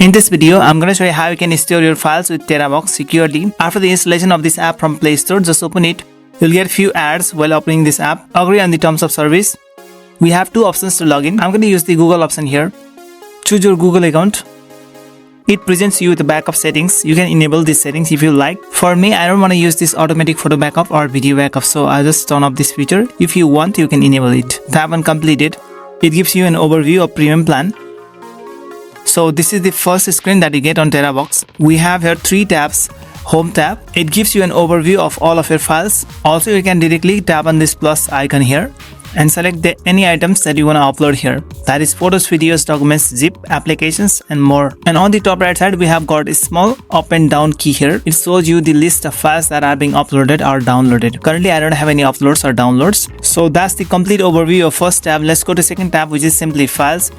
In this video, I'm going to show you how you can store your files with Terabox securely. After the installation of this app from Play Store, just open it. You'll get few ads while opening this app. Agree on the terms of service. We have two options to log in. I'm going to use the Google option here. Choose your Google account. It presents you with the backup settings. You can enable these settings if you like. For me, I don't want to use this automatic photo backup or video backup, so I'll just turn off this feature. If you want, you can enable it. Tap on completed. It gives you an overview of premium plan. So this is the first screen that you get on Terabox. We have here 3 tabs. Home tab, it gives you an overview of all of your files. Also, you can directly tap on this plus icon here and select any items that you want to upload here. That is photos, videos, documents, zip, applications and more. And on the top right side, we have got a small up and down key here. It shows you the list of files that are being uploaded or downloaded. Currently, I don't have any uploads or downloads. So that's the complete overview of first tab. Let's go to second tab, which is simply files.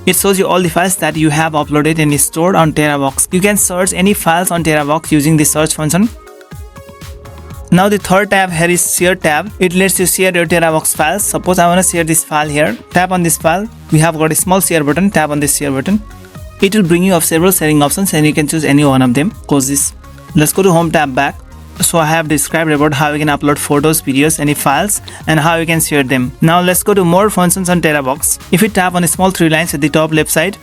It shows you all the files that you have uploaded and stored on Terabox. You can search any files on Terabox using the search function. Now the third tab here is share tab. It lets you share your Terabox files. Suppose I want to share this file here. Tap on this file. We have got a small share button. Tap on this share button. It will bring you up several sharing options and you can choose any one of them. Close this. Let's go to home tab back. So I have described about how you can upload photos, videos, any files and how you can share them. Now let's go to more functions on Terabox. If you tap on the small 3 lines at the top left side,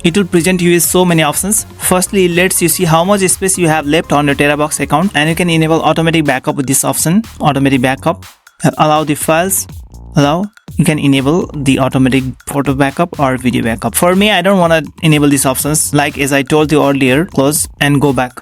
it will present you with so many options. Firstly, it lets you see how much space you have left on your Terabox account and you can enable automatic backup with this option. Automatic backup. Allow the files. Allow. You can enable the automatic photo backup or video backup. For me, I don't want to enable these options. Like as I told you earlier, close and go back.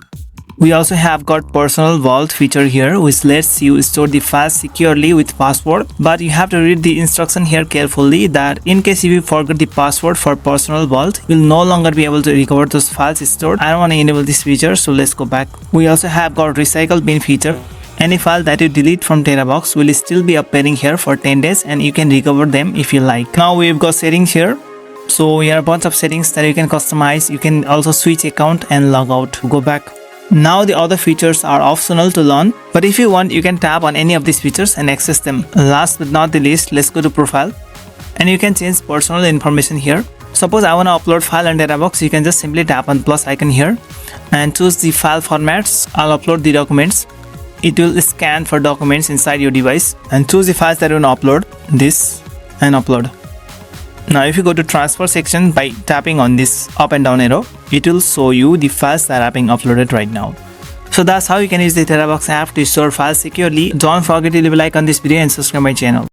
We also have got personal vault feature here, which lets you store the files securely with password. But you have to read the instruction here carefully that in case if you forget the password for personal vault, you'll no longer be able to recover those files stored. I don't want to enable this feature, so let's go back. We also have got recycle bin feature. Any file that you delete from Terabox will still be appearing here for 10 days and you can recover them if you like. Now we've got settings here. So here are a bunch of settings that you can customize. You can also switch account and log out. Go back. Now the other features are optional to learn, but if you want, you can tap on any of these features and access them. Last but not the least, let's go to profile and you can change personal information here. Suppose I want to upload file on Terabox, you can just simply tap on plus icon here and choose the file formats. I'll upload the documents. It will scan for documents inside your device and choose the files that you want to upload, this and upload. Now if you go to transfer section by tapping on this up and down arrow, it will show you the files that are being uploaded right now. So that's how you can use the Terabox app to store files securely. Don't forget to leave a like on this video and subscribe my channel.